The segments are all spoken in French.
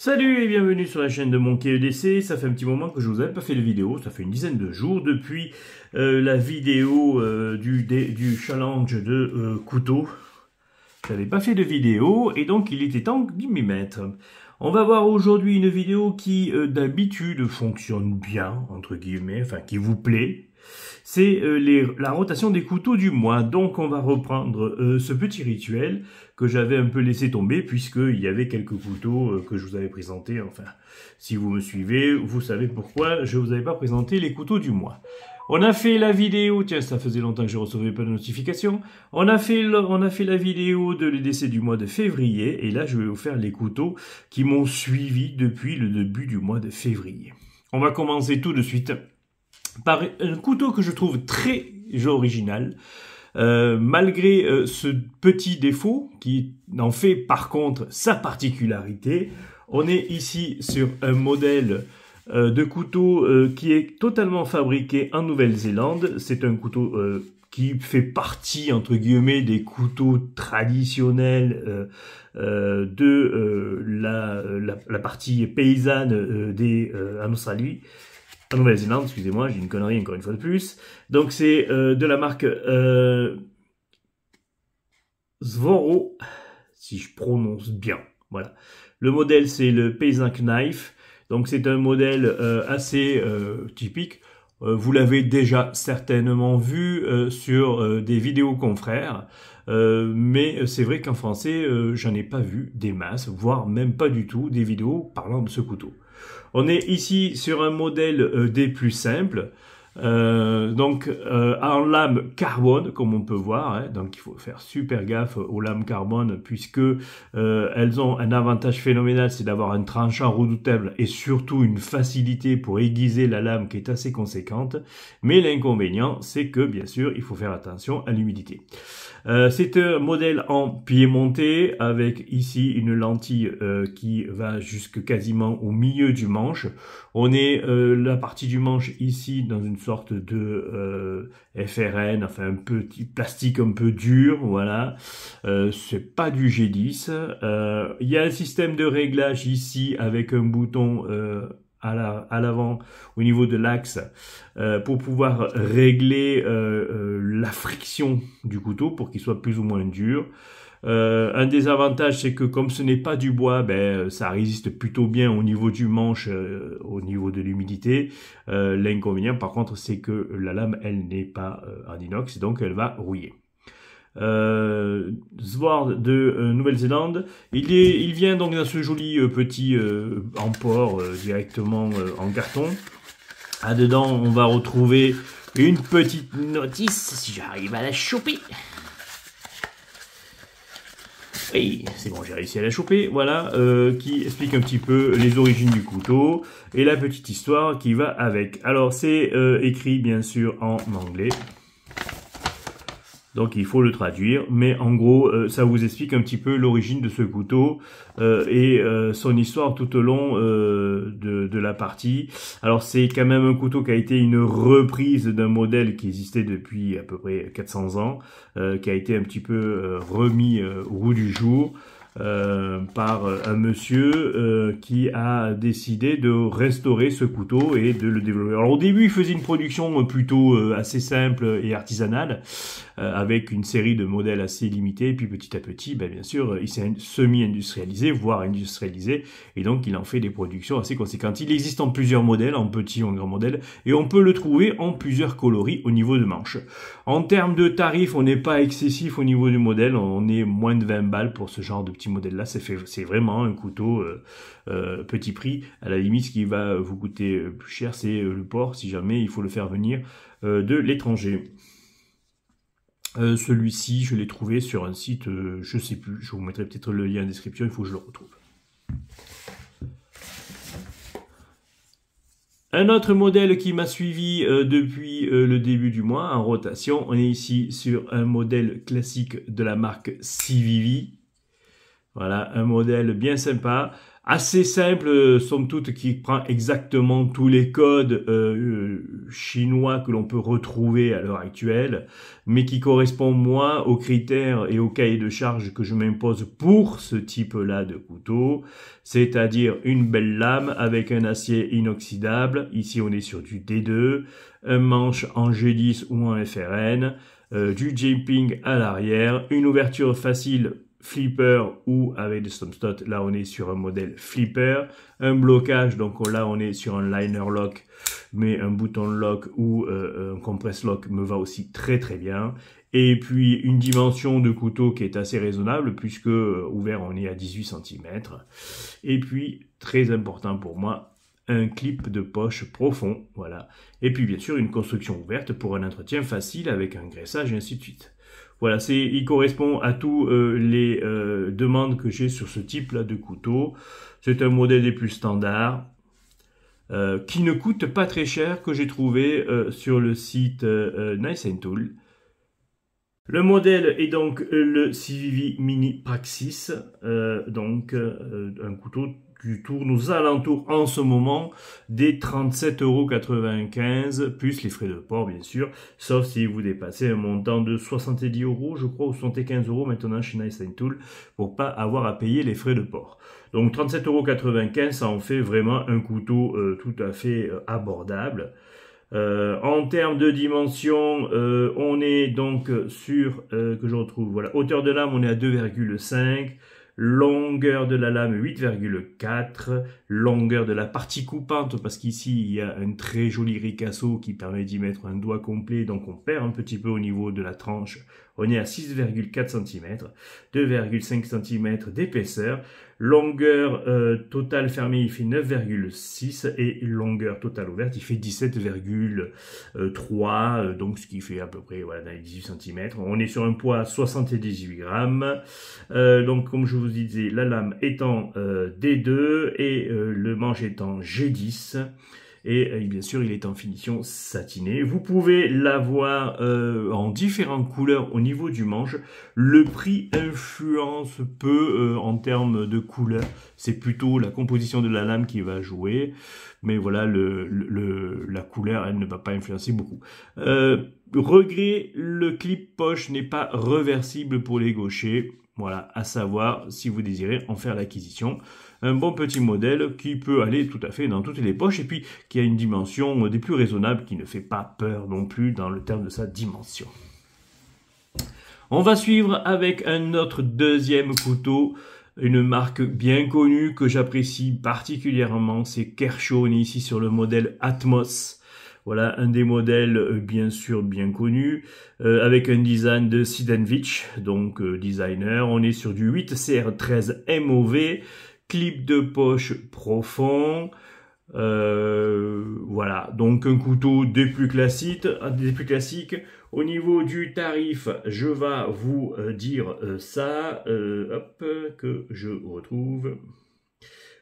Salut et bienvenue sur la chaîne de Monkey EDC. Ça fait un petit moment que je vous avais pas fait de vidéo, ça fait une dizaine de jours depuis la vidéo du challenge de couteau. Je n'avais pas fait de vidéo et donc il était temps de m'y mettre. On va voir aujourd'hui une vidéo qui d'habitude fonctionne bien, entre guillemets, enfin qui vous plaît. C'est la rotation des couteaux du mois. Donc on va reprendre ce petit rituel que j'avais un peu laissé tomber puisqu'il y avait quelques couteaux que je vous avais présentés. Enfin, si vous me suivez, vous savez pourquoi je vous avais pas présenté les couteaux du mois. On a fait la vidéo, tiens, ça faisait longtemps que je recevais pas de notification. On a fait la vidéo de l'EDC du mois de février et là je vais vous faire les couteaux qui m'ont suivi depuis le début du mois de février. On va commencer tout de suite par un couteau que je trouve très original, malgré ce petit défaut qui en fait par contre sa particularité. On est ici sur un modèle de couteau qui est totalement fabriqué en Nouvelle-Zélande. C'est un couteau qui fait partie, entre guillemets, des couteaux traditionnels de la partie paysanne en Australie. En Nouvelle-Zélande, excusez-moi, j'ai une connerie encore une fois de plus. Donc c'est de la marque Svoro, si je prononce bien. Voilà. Le modèle c'est le Paysan Knife. Donc c'est un modèle assez typique. Vous l'avez déjà certainement vu sur des vidéos confrères. Mais c'est vrai qu'en français, j'en ai pas vu des masses, voire même pas du tout des vidéos parlant de ce couteau. On est ici sur un modèle des plus simples, en lame carbone comme on peut voir, hein. Donc il faut faire super gaffe aux lames carbone puisque elles ont un avantage phénoménal, c'est d'avoir un tranchant redoutable et surtout une facilité pour aiguiser la lame qui est assez conséquente. Mais l'inconvénient, c'est que bien sûr il faut faire attention à l'humidité. C'est un modèle en piémonté avec ici une lentille qui va jusque quasiment au milieu du manche. On est la partie du manche ici dans une sorte de FRN, enfin un petit plastique un peu dur, voilà. C'est pas du G10. Il y a un système de réglage ici avec un bouton à l'avant au niveau de l'axe pour pouvoir régler la friction du couteau pour qu'il soit plus ou moins dur. Un des avantages, c'est que comme ce n'est pas du bois, ça résiste plutôt bien au niveau du manche, au niveau de l'humidité. L'inconvénient, par contre, c'est que la lame, elle n'est pas en inox, donc elle va rouiller. Svord de Nouvelle-Zélande. Il vient donc dans ce joli petit emport directement en carton. Dedans, on va retrouver une petite notice, si j'arrive à la choper. Oui, c'est bon, j'ai réussi à la choper, voilà, qui explique un petit peu les origines du couteau et la petite histoire qui va avec. Alors, c'est écrit bien sûr en anglais. Donc il faut le traduire, mais en gros ça vous explique un petit peu l'origine de ce couteau et son histoire tout au long de la partie. Alors c'est quand même un couteau qui a été une reprise d'un modèle qui existait depuis à peu près 400 ans, qui a été un petit peu remis au goût du jour. Par un monsieur qui a décidé de restaurer ce couteau et de le développer. Alors au début il faisait une production plutôt assez simple et artisanale avec une série de modèles assez limités, et puis petit à petit bien sûr il s'est semi-industrialisé, voire industrialisé, et donc il en fait des productions assez conséquentes. Il existe en plusieurs modèles, en petit ou en grand modèle, et on peut le trouver en plusieurs coloris au niveau de manche. En termes de tarifs, on n'est pas excessif au niveau du modèle, on est moins de 20 balles pour ce genre de petit modèle là. C'est vraiment un couteau petit prix. À la limite, ce qui va vous coûter plus cher, c'est le port, si jamais il faut le faire venir de l'étranger. Celui-ci, je l'ai trouvé sur un site, je sais plus, je vous mettrai peut-être le lien en description, il faut que je le retrouve. Un autre modèle qui m'a suivi depuis le début du mois en rotation, on est ici sur un modèle classique de la marque CVV. Voilà, un modèle bien sympa, assez simple, somme toute, qui prend exactement tous les codes chinois que l'on peut retrouver à l'heure actuelle, mais qui correspond moins aux critères et aux cahiers de charges que je m'impose pour ce type-là de couteau, c'est-à-dire une belle lame avec un acier inoxydable, ici on est sur du D2, un manche en G10 ou en FRN, du japing à l'arrière, une ouverture facile flipper ou avec des stop-stop, là on est sur un modèle flipper, un blocage, donc là on est sur un liner lock, mais un bouton lock ou un compress lock me va aussi très très bien, et puis une dimension de couteau qui est assez raisonnable, puisque ouvert on est à 18 cm, et puis très important pour moi, un clip de poche profond, voilà, et puis bien sûr une construction ouverte pour un entretien facile avec un graissage et ainsi de suite. Voilà, il correspond à tous les demandes que j'ai sur ce type-là de couteau. C'est un modèle des plus standards, qui ne coûte pas très cher, que j'ai trouvé sur le site Nice & Tool. Le modèle est donc le CVV Mini Praxis, un couteau qui tourne aux alentours en ce moment des 37,95 € plus les frais de port bien sûr, sauf si vous dépassez un montant de 70 €, je crois, ou 75 € maintenant chez Nice & Tool, pour pas avoir à payer les frais de port. Donc 37,95 €, ça en fait vraiment un couteau tout à fait abordable. En termes de dimension, on est donc sur, que je retrouve, voilà, hauteur de lame, on est à 2,5, longueur de la lame 8,4, longueur de la partie coupante, parce qu'ici il y a un très joli ricasso qui permet d'y mettre un doigt complet, donc on perd un petit peu au niveau de la tranche, on est à 6,4 cm, 2,5 cm d'épaisseur, longueur totale fermée il fait 9,6 et longueur totale ouverte il fait 17,3, donc ce qui fait à peu près voilà, dans les 18 cm. On est sur un poids à 78 grammes. Donc comme je vous disais, la lame étant D2 et le manche étant G10. Et bien sûr, il est en finition satinée. Vous pouvez l'avoir en différentes couleurs au niveau du manche. Le prix influence peu en termes de couleur. C'est plutôt la composition de la lame qui va jouer. Mais voilà, la couleur, elle ne va pas influencer beaucoup. Regret, le clip poche n'est pas réversible pour les gauchers. Voilà, à savoir si vous désirez en faire l'acquisition. Un bon petit modèle qui peut aller tout à fait dans toutes les poches et puis qui a une dimension des plus raisonnables, qui ne fait pas peur non plus dans le terme de sa dimension. On va suivre avec un autre deuxième couteau, une marque bien connue que j'apprécie particulièrement, c'est Kershaw. On est ici sur le modèle Atmos. Voilà, un des modèles bien sûr bien connus, avec un design de Sidenvich, donc designer. On est sur du 8CR13 MOV, clip de poche profond. Voilà, donc un couteau des plus classiques. Au niveau du tarif, je vais vous dire ça, hop, que je retrouve.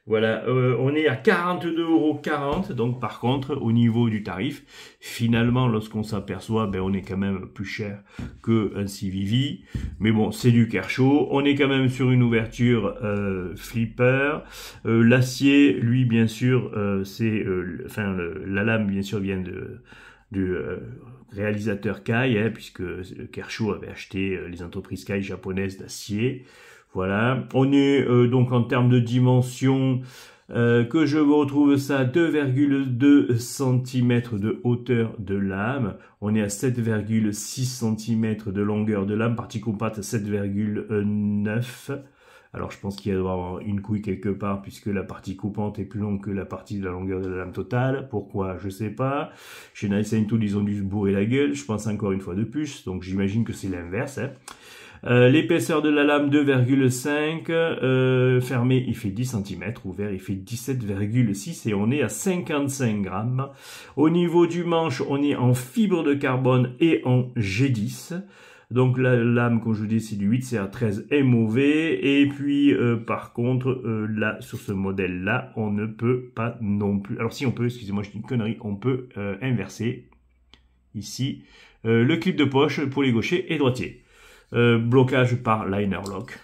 Voilà, on est à 42,40 €, donc par contre, au niveau du tarif, finalement, lorsqu'on s'aperçoit, ben, on est quand même plus cher qu'un CVV, mais bon, c'est du Kershaw, on est quand même sur une ouverture flipper, l'acier, lui, bien sûr, c'est, la lame, bien sûr, vient du réalisateur Kai, hein, puisque Kershaw avait acheté les entreprises Kai japonaises d'acier. Voilà, on est donc en termes de dimension, que je retrouve ça, 2,2 cm de hauteur de lame, on est à 7,6 cm de longueur de lame, partie compacte 7,9. Alors je pense qu'il y a avoir une couille quelque part, puisque la partie coupante est plus longue que la partie de la longueur de la lame totale. Pourquoi? Je sais pas. Chez Nice & Tool, ils ont dû se bourrer la gueule, je pense encore une fois de plus, donc j'imagine que c'est l'inverse, hein. L'épaisseur de la lame 2,5, fermé il fait 10 cm, ouvert il fait 17,6 et on est à 55 grammes. Au niveau du manche, on est en fibre de carbone et en G10. Donc la lame, comme je vous dis, c'est du 8CR13 MOV. Et puis par contre, là, sur ce modèle-là, on ne peut pas non plus. Alors si on peut, excusez-moi, je dis une connerie, on peut inverser ici le clip de poche pour les gauchers et droitiers. Blocage par liner lock,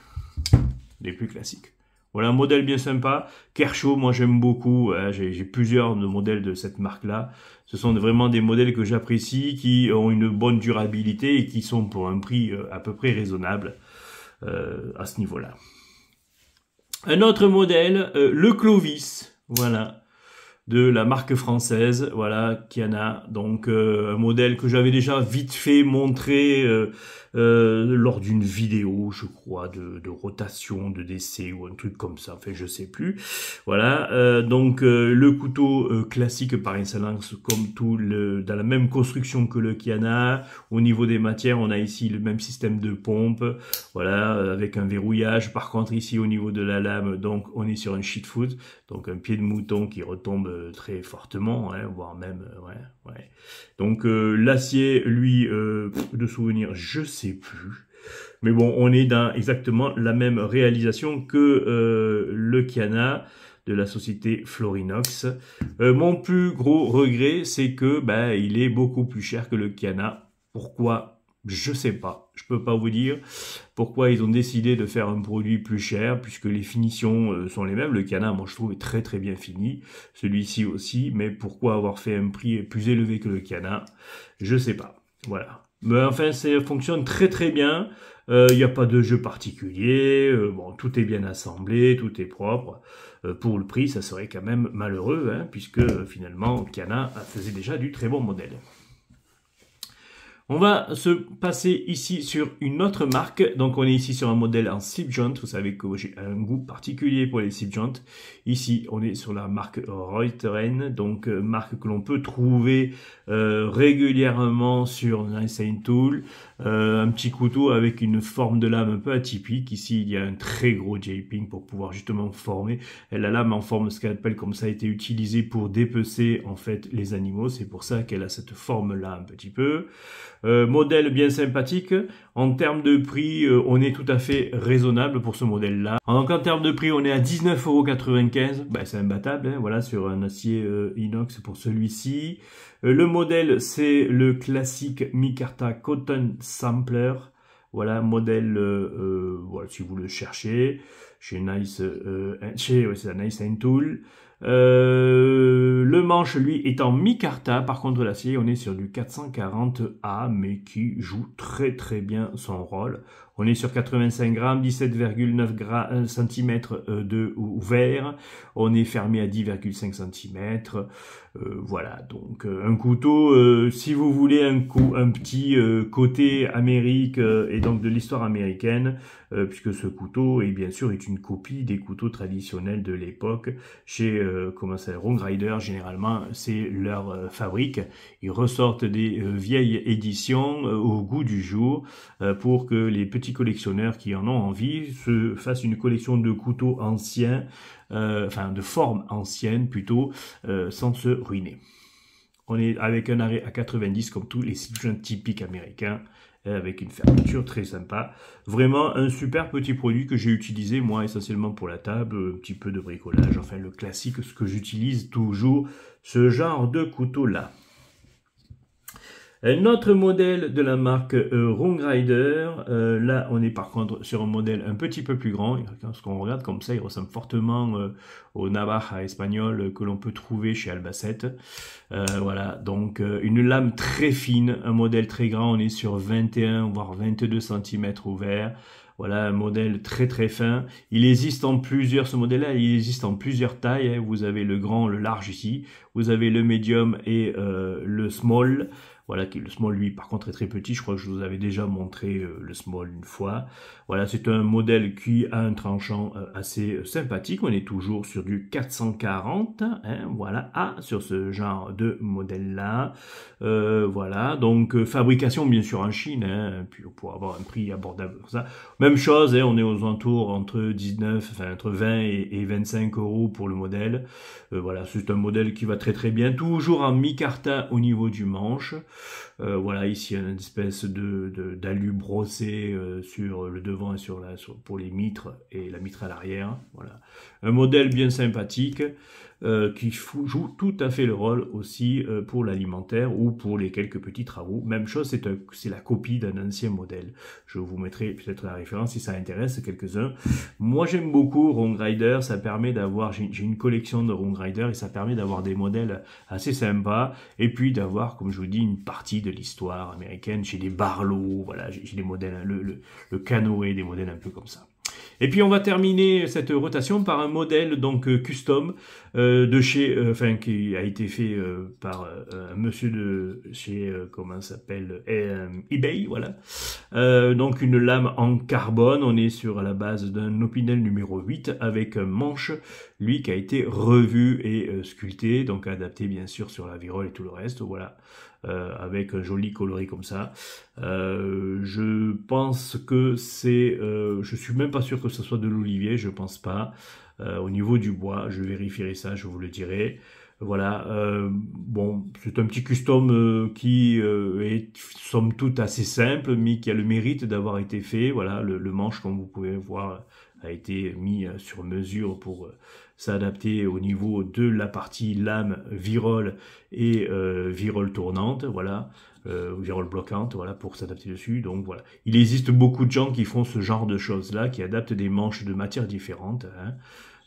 les plus classiques. Voilà, un modèle bien sympa. Kershaw, moi j'aime beaucoup. J'ai plusieurs de modèles de cette marque-là. Ce sont vraiment des modèles que j'apprécie, qui ont une bonne durabilité et qui sont pour un prix à peu près raisonnable à ce niveau-là. Un autre modèle, le Clovis, voilà, de la marque française, voilà, Kiana. Donc un modèle que j'avais déjà vite fait montrer lors d'une vidéo, je crois, de rotation, de décès ou un truc comme ça, enfin je sais plus. Voilà, donc le couteau classique par excellence, comme tout dans la même construction que le Kiana. Au niveau des matières, on a ici le même système de pompe, voilà, avec un verrouillage. Par contre ici au niveau de la lame, donc on est sur un sheet foot, donc un pied de mouton qui retombe très fortement, hein, voire même, ouais. Donc l'acier, lui, de souvenir, je sais plus. Mais bon, on est dans exactement la même réalisation que le Kiana de la société Florinox. Mon plus gros regret, c'est que il est beaucoup plus cher que le Kiana. Pourquoi? Je sais pas. Je peux pas vous dire pourquoi ils ont décidé de faire un produit plus cher, puisque les finitions sont les mêmes. Le Kiana, moi je trouve, est très très bien fini. Celui-ci aussi, mais pourquoi avoir fait un prix plus élevé que le Kiana? Je sais pas. Voilà. Mais enfin, ça fonctionne très très bien. Il n'y a pas de jeu particulier. Bon, tout est bien assemblé, tout est propre. Pour le prix, ça serait quand même malheureux, hein, puisque finalement, Kiana faisait déjà du très bon modèle. On va se passer ici sur une autre marque. Donc on est ici sur un modèle en slip joint. Vous savez que j'ai un goût particulier pour les slip joints. Ici on est sur la marque Reuteren, donc marque que l'on peut trouver régulièrement sur Nice & Tool. Un petit couteau avec une forme de lame un peu atypique. Ici il y a un très gros japing pour pouvoir justement former. La lame en forme scalpel, comme ça a été utilisé pour dépecer en fait les animaux. C'est pour ça qu'elle a cette forme là un petit peu. Modèle bien sympathique. En termes de prix, on est tout à fait raisonnable pour ce modèle-là. Donc en termes de prix, on est à 19,95 €. C'est imbattable, hein, voilà, sur un acier inox pour celui-ci. Le modèle, c'est le classique Micarta Cotton Sampler. Voilà, modèle, voilà, si vous le cherchez, chez Nice & Tool. Le manche, lui, est en micarta. Par contre, l'acier, on est sur du 440A, mais qui joue très très bien son rôle. On est sur 85 grammes, 17,9 cm de ouvert. On est fermé à 10,5 cm. Voilà, donc un couteau, si vous voulez un petit côté Amérique et donc de l'histoire américaine, puisque ce couteau est bien sûr une copie des couteaux traditionnels de l'époque chez Rogue Rider. Généralement c'est leur fabrique. Ils ressortent des vieilles éditions au goût du jour pour que les petits collectionneurs qui en ont envie se fassent une collection de couteaux anciens, enfin de forme ancienne plutôt, sans se ruiner. On est avec un arrêt à 90 comme tous les slip joints typiques américains, avec une fermeture très sympa. Vraiment un super petit produit que j'ai utilisé moi essentiellement pour la table, un petit peu de bricolage, enfin le classique, ce que j'utilise toujours, ce genre de couteau là. Un autre modèle de la marque Rogue Rider, là on est par contre sur un modèle un petit peu plus grand. Lorsqu'on regarde comme ça, il ressemble fortement au Navaja espagnol que l'on peut trouver chez Albacete. Voilà, donc une lame très fine, un modèle très grand, on est sur 21 voire 22 cm ouvert. Voilà, un modèle très très fin. Il existe en plusieurs, ce modèle-là, il existe en plusieurs tailles. Hein. Vous avez le grand, le large ici. Vous avez le medium et le small. Voilà, le small, lui, par contre, est très petit. Je crois que je vous avais déjà montré le small une fois. Voilà, c'est un modèle qui a un tranchant assez sympathique. On est toujours sur du 440, hein, voilà, sur ce genre de modèle-là. Voilà, donc fabrication, bien sûr, en Chine, hein, puis pour avoir un prix abordable comme ça. Même chose, hein, on est aux alentours entre 20 et 25 € pour le modèle. Voilà, c'est un modèle qui va très très bien. Toujours en micarta au niveau du manche. Voilà, ici une espèce d'alu brossé sur le devant et pour les mitres et la mitre à l'arrière. Voilà, un modèle bien sympathique qui joue tout à fait le rôle aussi pour l'alimentaire ou pour les quelques petits travaux. Même chose, c'est la copie d'un ancien modèle. Je vous mettrai peut-être la référence si ça intéresse quelques-uns. Moi, j'aime beaucoup Rogue Rider. Ça permet d'avoir, j'ai une collection de Rogue Rider et ça permet d'avoir des modèles assez sympas et puis d'avoir, comme je vous dis, une partie de l'histoire américaine. J'ai des Barlow, voilà, j'ai des modèles, le canoë, des modèles un peu comme ça. Et puis on va terminer cette rotation par un modèle donc custom de chez, qui a été fait par un monsieur de chez comment ça s'appelle eBay, voilà. Donc une lame en carbone, on est sur la base d'un Opinel numéro 8 avec un manche, lui qui a été revu et sculpté, donc adapté bien sûr sur la virole et tout le reste, voilà. Avec un joli coloris comme ça. Je pense que c'est... je suis même pas sûr que ce soit de l'olivier, je pense pas. Au niveau du bois, je vérifierai ça, je vous le dirai. Voilà, bon, c'est un petit custom qui est somme toute assez simple, mais qui a le mérite d'avoir été fait. Voilà, le manche, comme vous pouvez voir, a été mis sur mesure pour s'adapter au niveau de la partie lame, virole et virole tournante, voilà, virole bloquante, voilà, pour s'adapter dessus. Donc voilà, il existe beaucoup de gens qui font ce genre de choses-là, qui adaptent des manches de matières différentes, hein.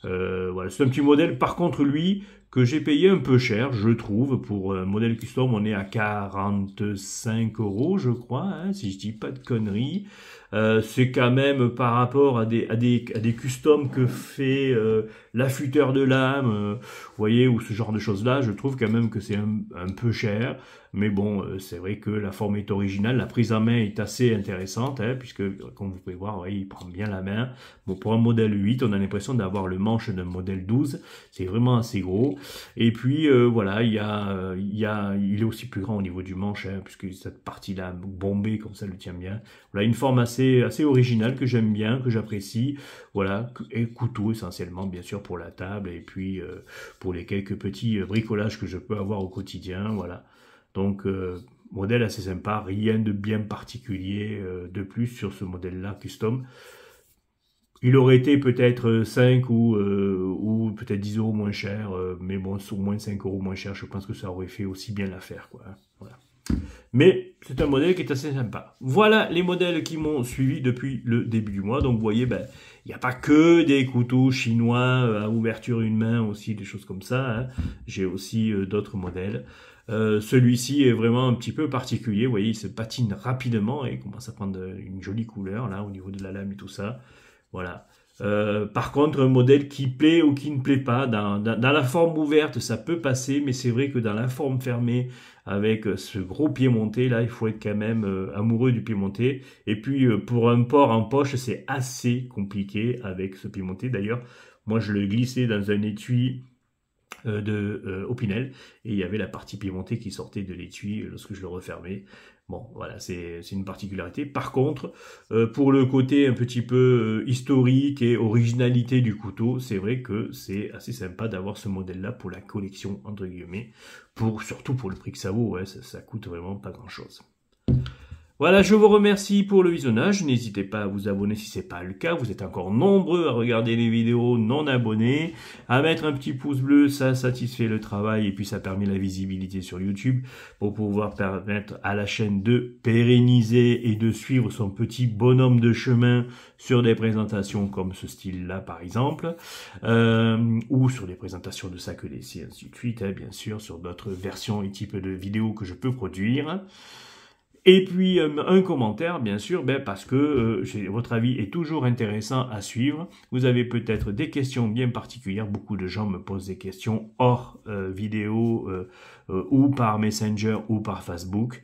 Voilà, c'est un petit modèle, par contre lui, que j'ai payé un peu cher, je trouve, pour un modèle custom, on est à 45 €, je crois, hein, si je dis pas de conneries. C'est quand même par rapport à des customs que fait l'affûteur de lame, vous voyez, ou ce genre de choses-là, je trouve quand même que c'est un peu cher. Mais bon, c'est vrai que la forme est originale, la prise en main est assez intéressante, hein, puisque, comme vous pouvez voir, ouais, il prend bien la main. Bon, pour un modèle 8, on a l'impression d'avoir le manche d'un modèle 12, c'est vraiment assez gros. Et puis, voilà, il est aussi plus grand au niveau du manche, hein, puisque cette partie-là, bombée, comme ça, le tient bien. Voilà, une forme assez originale, que j'aime bien, que j'apprécie. Voilà, et couteau essentiellement, bien sûr, pour la table, et puis pour les quelques petits bricolages que je peux avoir au quotidien, voilà. Donc, modèle assez sympa, rien de bien particulier de plus sur ce modèle-là, custom. Il aurait été peut-être 5 ou peut-être 10 € moins cher, mais bon, au moins 5 € moins cher, je pense que ça aurait fait aussi bien l'affaire, quoi. Voilà. Mais c'est un modèle qui est assez sympa. Voilà les modèles qui m'ont suivi depuis le début du mois. Donc vous voyez, ben, il n'y a pas que des couteaux chinois à ouverture une main, aussi des choses comme ça, hein. J'ai aussi d'autres modèles. Celui-ci est vraiment un petit peu particulier, vous voyez, il se patine rapidement et commence à prendre une jolie couleur là au niveau de la lame et tout ça. Voilà. Par contre, un modèle qui plaît ou qui ne plaît pas, dans la forme ouverte, ça peut passer, mais c'est vrai que dans la forme fermée, avec ce gros piémonté, là, il faut être quand même amoureux du piémonté. Et puis, pour un port en poche, c'est assez compliqué avec ce piémonté. D'ailleurs, moi, je le glissais dans un étui Opinel, et il y avait la partie piémontée qui sortait de l'étui lorsque je le refermais. Bon, voilà, c'est une particularité. Par contre, pour le côté un petit peu historique et originalité du couteau, c'est vrai que c'est assez sympa d'avoir ce modèle-là pour la collection, entre guillemets, surtout pour le prix que ça vaut, ouais, ça coûte vraiment pas grand-chose. Voilà, je vous remercie pour le visionnage. N'hésitez pas à vous abonner si ce n'est pas le cas. Vous êtes encore nombreux à regarder les vidéos non abonnés. À mettre un petit pouce bleu, ça satisfait le travail et puis ça permet la visibilité sur YouTube pour pouvoir permettre à la chaîne de pérenniser et de suivre son petit bonhomme de chemin sur des présentations comme ce style-là par exemple, ou sur des présentations de sacs laissés, ainsi de suite, hein, bien sûr, sur d'autres versions et types de vidéos que je peux produire. Et puis un commentaire, bien sûr, parce que votre avis est toujours intéressant à suivre. Vous avez peut-être des questions bien particulières. Beaucoup de gens me posent des questions hors vidéo, ou par Messenger, ou par Facebook,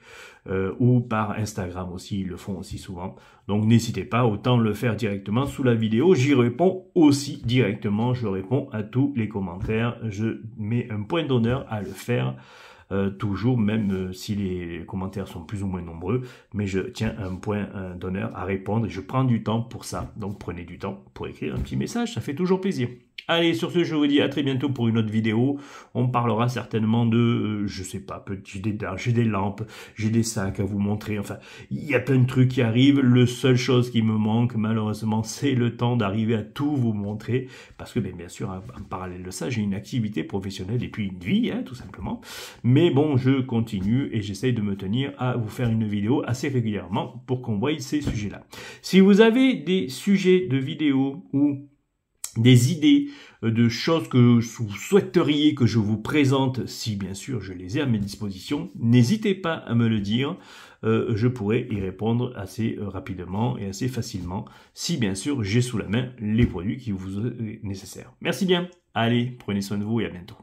ou par Instagram aussi. Ils le font aussi souvent. Donc n'hésitez pas, autant le faire directement sous la vidéo. J'y réponds aussi directement. Je réponds à tous les commentaires. Je mets un point d'honneur à le faire. toujours, même si les commentaires sont plus ou moins nombreux, mais je tiens un point d'honneur à répondre et je prends du temps pour ça. Donc prenez du temps pour écrire un petit message, ça fait toujours plaisir. Allez, sur ce, je vous dis à très bientôt pour une autre vidéo. On parlera certainement de, je sais pas, j'ai des lampes, j'ai des sacs à vous montrer. Enfin, il y a plein de trucs qui arrivent. La seule chose qui me manque, malheureusement, c'est le temps d'arriver à tout vous montrer. Parce que, bien sûr, en parallèle de ça, j'ai une activité professionnelle et puis une vie, hein, tout simplement. Mais bon, je continue et j'essaye de me tenir à vous faire une vidéo assez régulièrement pour qu'on voie ces sujets-là. Si vous avez des sujets de vidéos ou des idées de choses que vous souhaiteriez que je vous présente, si bien sûr je les ai à mes dispositions, n'hésitez pas à me le dire, je pourrai y répondre assez rapidement et assez facilement, si bien sûr j'ai sous la main les produits qui vous sont nécessaires. Merci bien, allez, prenez soin de vous et à bientôt.